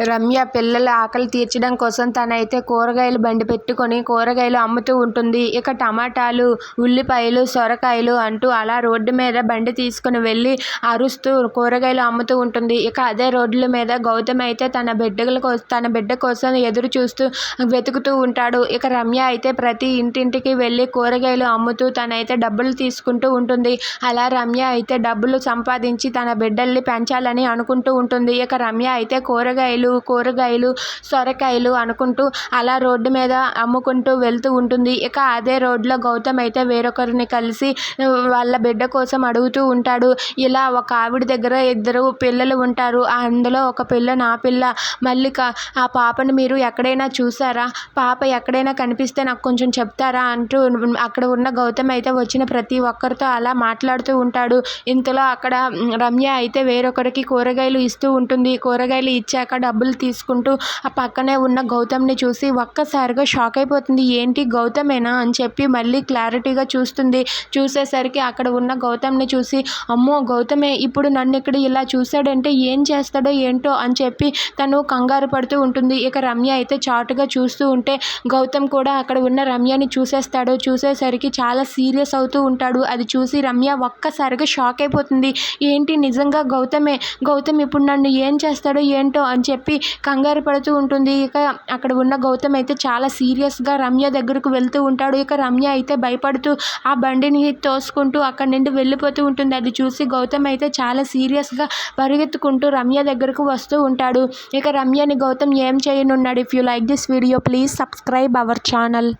రమ్య పిల్లల ఆకలి తీర్చడం కోసం తనైతే కూరగాయల బండి పెట్టుకొని కూరగాయలు అమ్ముతూ ఉంటుంది. ఇక టమాటాలు, ఉల్లిపాయలు, సొరకాయలు అంటూ అలా రోడ్డు మీద బండి తీసుకుని వెళ్ళి అరుస్తూ కూరగాయలు అమ్ముతూ ఉంటుంది. ఇక అదే రోడ్ల మీద గౌతమ్ అయితే తన బిడ్డ కోసం ఎదురు చూస్తూ వెతుకుతూ ఉంటాడు. ఇక రమ్య అయితే ప్రతి ఇంటింటికి వెళ్ళి కూరగాయలు అమ్ముతూ తనైతే డబ్బులు తీసుకుంటూ ఉంటుంది. అలా రమ్య అయితే డబ్బులు సంపాదించి తన బిడ్డల్ని పెంచాలని అనుకుంటూ ఉంటుంది. ఇక రమ్య అయితే కూరగాయలు, సొరకాయలు అనుకుంటూ అలా రోడ్డు మీద అమ్ముకుంటూ వెళ్తూ ఉంటుంది. ఇక అదే రోడ్లో గౌతమ్ అయితే వేరొకరిని కలిసి వాళ్ళ బిడ్డ కోసం అడుగుతూ ఉంటాడు. ఇలా ఒక ఆవిడ దగ్గర 2 పిల్లలు ఉంటారు. అందులో ఒక పిల్ల నా పిల్ల మల్లిక. ఆ పాపను మీరు ఎక్కడైనా చూసారా? పాప ఎక్కడైనా కనిపిస్తే నాకు కొంచెం చెప్తారా అంటూ అక్కడ ఉన్న గౌతమ్ అయితే వచ్చిన ప్రతి ఒక్కరితో అలా మాట్లాడుతూ ఉంటాడు. ఇంతలో అక్కడ రమ్య అయితే వేరొకరికి కూరగాయలు ఇస్తూ ఉంటుంది. కూరగాయలు ఇచ్చాక డబ్బులు తీసుకుంటూ ఆ పక్కనే ఉన్న గౌతమ్ని చూసి ఒక్కసారిగా షాక్ అయిపోతుంది. ఏంటి గౌతమేనా అని చెప్పి మళ్ళీ క్లారిటీగా చూస్తుంది. చూసేసరికి అక్కడ ఉన్న గౌతమ్ని చూసి అమ్మో గౌతమే ఇప్పుడు నన్ను ఇక్కడ ఇలా చూశాడంటే ఏం చేస్తాడో ఏంటో అని చెప్పి తను కంగారు పడుతూ ఉంటుంది. ఇక రమ్య అయితే చాటుగా చూస్తూ ఉంటే గౌతమ్ కూడా అక్కడ ఉన్న రమ్యని చూసేస్తాడు. చూసేసరికి చాలా సీరియస్ అవుతూ ఉంటాడు. అది చూసి రమ్య ఒక్కసారిగా షాక్ అయిపోతుంది. ఏంటి నిజంగా గౌతమ్ ఇప్పుడు నన్ను ఏం చేస్తాడో ఏంటో అని చెప్పి కంగారు పడుతూ ఉంటుంది. ఇక అక్కడ ఉన్న గౌతమ్ అయితే చాలా సీరియస్గా రమ్య దగ్గరకు వెళ్తూ ఉంటాడు. ఇక రమ్య అయితే భయపడుతూ ఆ బండిని తోసుకుంటూ అక్కడి నుండి వెళ్ళిపోతూ ఉంటుంది. అది చూసి గౌతమ్ అయితే చాలా సీరియస్గా పరిగెత్తుకుంటూ రమ్య దగ్గరకు వస్తూ ఉంటాడు. ఇక రమ్యని గౌతమ్ ఏం చేయనున్నాడు? If you like this video please subscribe our channel.